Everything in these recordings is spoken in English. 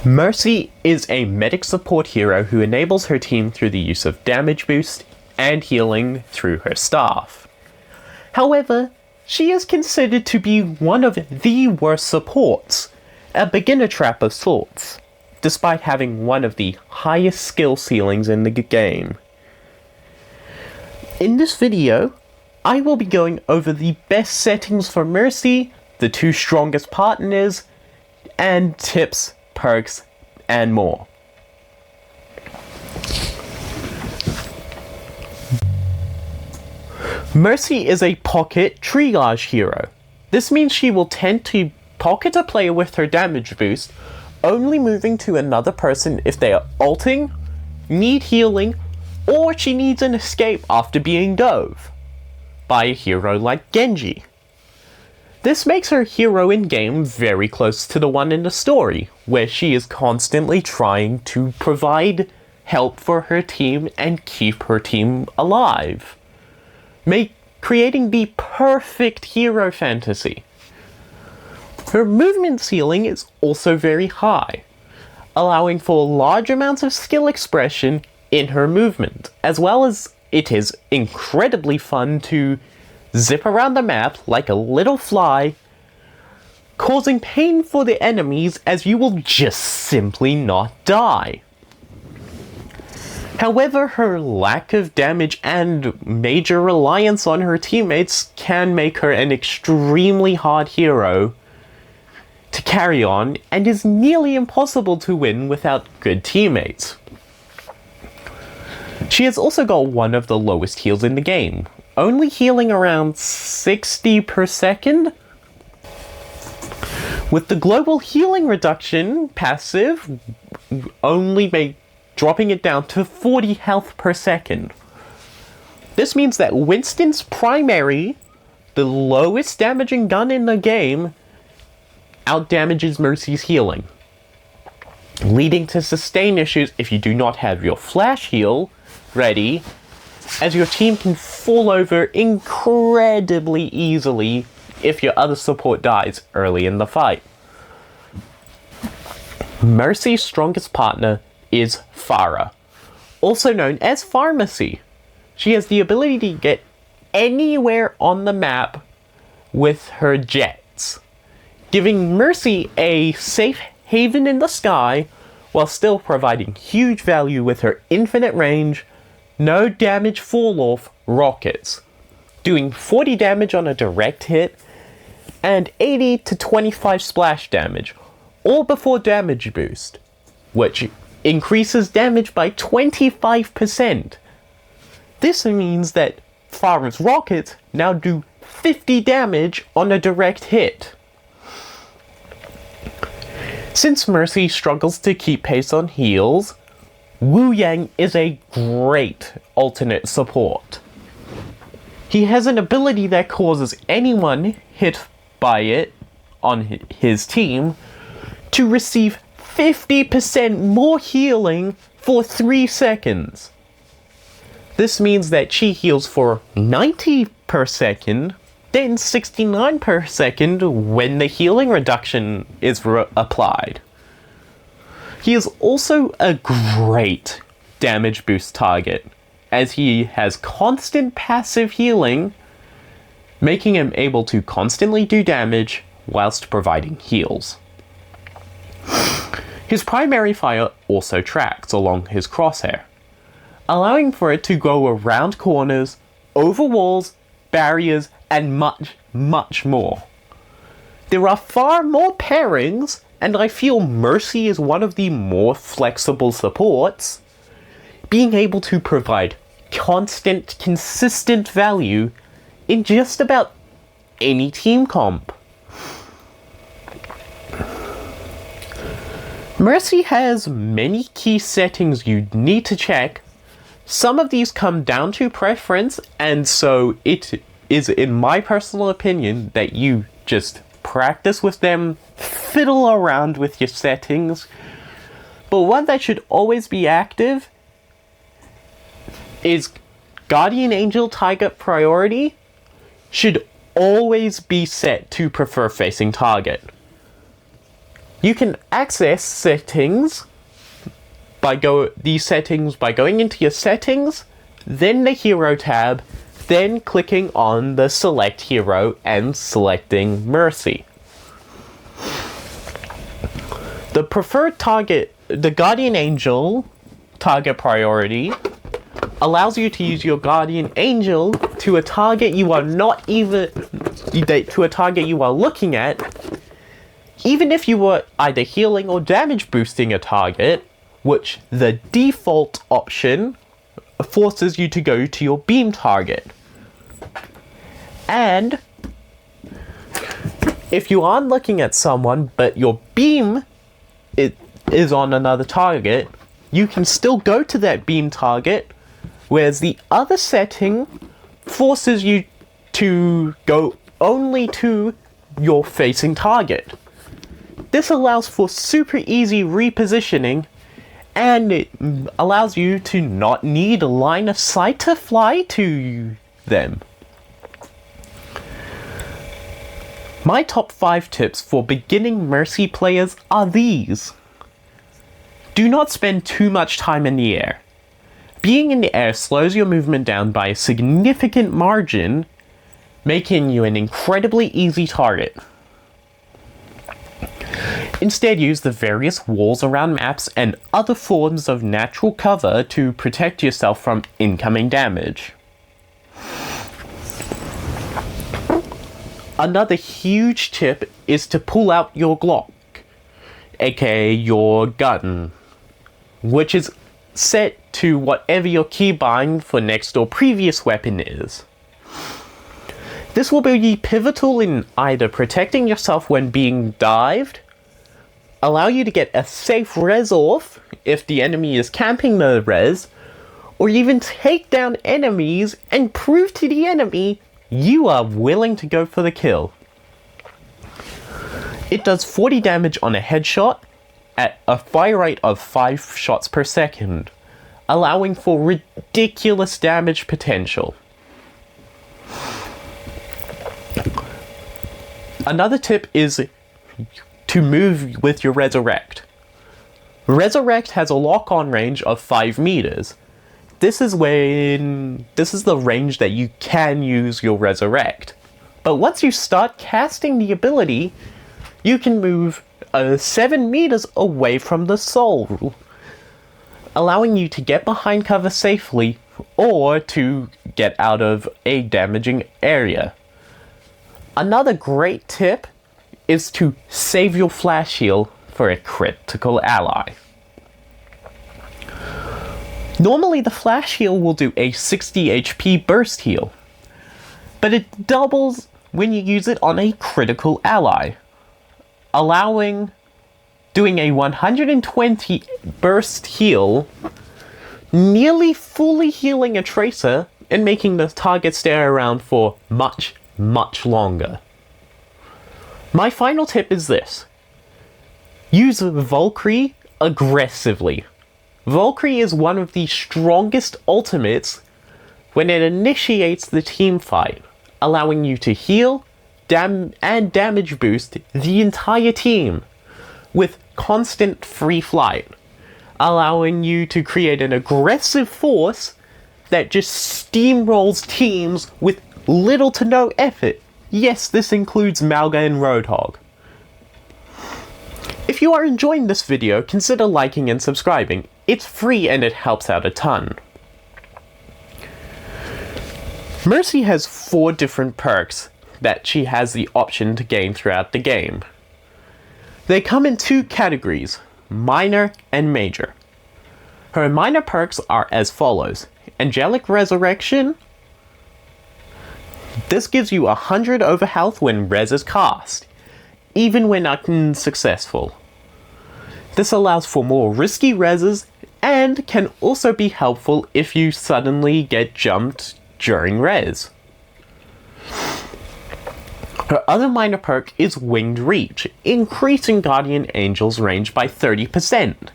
Mercy is a medic support hero who enables her team through the use of damage boost and healing through her staff. However, she is considered to be one of the worst supports, a beginner trap of sorts, despite having one of the highest skill ceilings in the game. In this video, I will be going over the best settings for Mercy, the two strongest partners, and tips, perks, and more. Mercy is a pocket triage hero. This means she will tend to pocket a player with her damage boost, only moving to another person if they are ulting, need healing, or she needs an escape after being dove by a hero like Genji. This makes her hero in-game very close to the one in the story, where she is constantly trying to provide help for her team and keep her team alive, creating the perfect hero fantasy. Her movement ceiling is also very high, allowing for large amounts of skill expression in her movement, as well as it is incredibly fun to zip around the map like a little fly, causing pain for the enemies as you will just simply not die. However, her lack of damage and major reliance on her teammates can make her an extremely hard hero to carry on and is nearly impossible to win without good teammates. She has also got one of the lowest heals in the game, only healing around 60 per second. With the global healing reduction passive dropping it down to 40 health per second. This means that Winston's primary, the lowest damaging gun in the game, outdamages Mercy's healing, leading to sustain issues if you do not have your flash heal ready, as your team can fall over incredibly easily if your other support dies early in the fight. Mercy's strongest partner is Pharah, also known as Pharmacy. She has the ability to get anywhere on the map with her jets, giving Mercy a safe haven in the sky while still providing huge value with her infinite range, no damage fall-off rockets, doing 40 damage on a direct hit and 80 to 25 splash damage, all before damage boost, which increases damage by 25%. This means that Pharah's rockets now do 50 damage on a direct hit. Since Mercy struggles to keep pace on heals, Wu Yang is a great alternate support. He has an ability that causes anyone hit by it on his team to receive 50% more healing for 3 seconds. This means that she heals for 90 per second, then 69 per second when the healing reduction is applied. He is also a great damage boost target, as he has constant passive healing, making him able to constantly do damage whilst providing heals. His primary fire also tracks along his crosshair, allowing for it to go around corners, over walls, barriers, and much, much more. There are far more pairings, and I feel Mercy is one of the more flexible supports, being able to provide constant, consistent value in just about any team comp. Mercy has many key settings you need to check. Some of these come down to preference, and so it is in my personal opinion that you just practice with them, fiddle around with your settings. But one that should always be active is Guardian Angel target priority should always be set to prefer facing target. You can access these settings by going into your settings, then the hero tab, then clicking on the select hero and selecting Mercy. The preferred target, the Guardian Angel target priority, allows you to use your Guardian Angel to a target you are looking at, even if you were either healing or damage boosting a target, which the default option forces you to go to your beam target. And if you aren't looking at someone but your beam is on another target, you can still go to that beam target, whereas the other setting forces you to go only to your facing target. This allows for super easy repositioning, and it allows you to not need a line of sight to fly to them. My top 5 tips for beginning Mercy players are these. Do not spend too much time in the air. Being in the air slows your movement down by a significant margin, making you an incredibly easy target. Instead, use the various walls around maps and other forms of natural cover to protect yourself from incoming damage. Another huge tip is to pull out your Glock, aka your gun, which is set to whatever your keybind for next or previous weapon is. This will be pivotal in either protecting yourself when being dived, allow you to get a safe res off if the enemy is camping the res, or even take down enemies and prove to the enemy you are willing to go for the kill. It does 40 damage on a headshot at a fire rate of 5 shots per second, allowing for ridiculous damage potential. Another tip is to move with your Resurrect. Resurrect has a lock-on range of 5 meters. This is the range that you can use your Resurrect. But once you start casting the ability, you can move 7 meters away from the soul, allowing you to get behind cover safely or to get out of a damaging area. Another great tip is to save your flash heal for a critical ally. Normally the flash heal will do a 60 HP burst heal, but it doubles when you use it on a critical ally, doing a 120 burst heal, nearly fully healing a tracer and making the target stay around for much longer. My final tip is this. Use Valkyrie aggressively. Valkyrie is one of the strongest ultimates when it initiates the team fight, allowing you to heal and damage boost the entire team with constant free flight, allowing you to create an aggressive force that just steamrolls teams with little to no effort. Yes, this includes Malga and Roadhog. If you are enjoying this video, consider liking and subscribing. It's free and it helps out a ton. Mercy has 4 different perks that she has the option to gain throughout the game. They come in 2 categories, minor and major. Her minor perks are as follows. Angelic Resurrection. This gives you 100 over health when res is cast, even when unsuccessful. This allows for more risky reses and can also be helpful if you suddenly get jumped during res. Her other minor perk is Winged Reach, increasing Guardian Angel's range by 30%,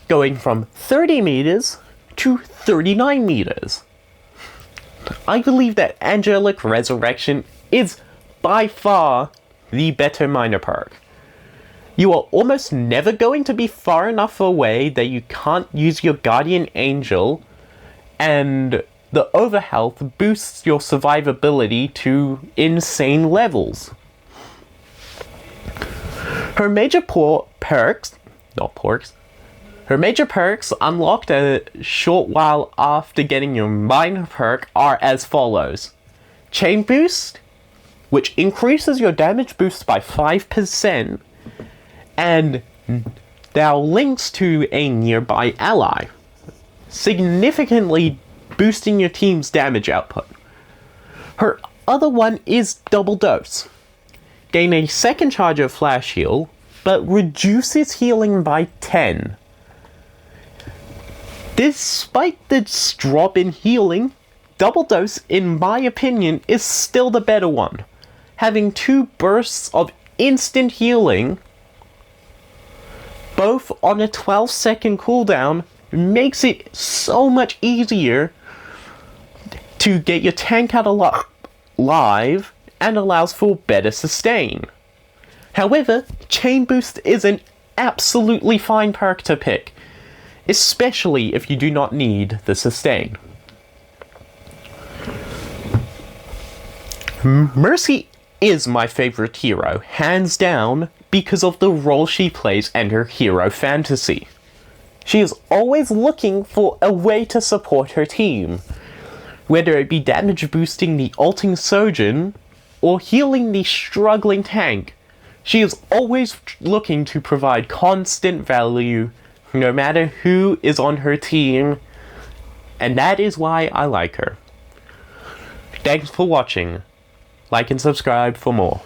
going from 30 meters to 39 meters. I believe that Angelic Resurrection is by far the better minor perk. You are almost never going to be far enough away that you can't use your guardian angel, and the overhealth boosts your survivability to insane levels. Her major perks unlocked a short while after getting your minor perk are as follows. Chain Boost, which increases your damage boost by 5%, and now links to a nearby ally, significantly boosting your team's damage output. Her other one is Double Dose. Gain a second charge of Flash Heal, but reduces healing by 10. Despite this drop in healing, Double Dose, in my opinion, is still the better one. Having 2 bursts of instant healing, both on a 12-second cooldown, makes it so much easier to get your tank out alive and allows for better sustain. However, Chain Boost is an absolutely fine perk to pick, especially if you do not need the sustain. Mercy is my favorite hero, hands down, because of the role she plays and her hero fantasy. She is always looking for a way to support her team, whether it be damage boosting the ulting surgeon or healing the struggling tank. She is always looking to provide constant value, no matter who is on her team, and that is why I like her. Thanks for watching. Like and subscribe for more.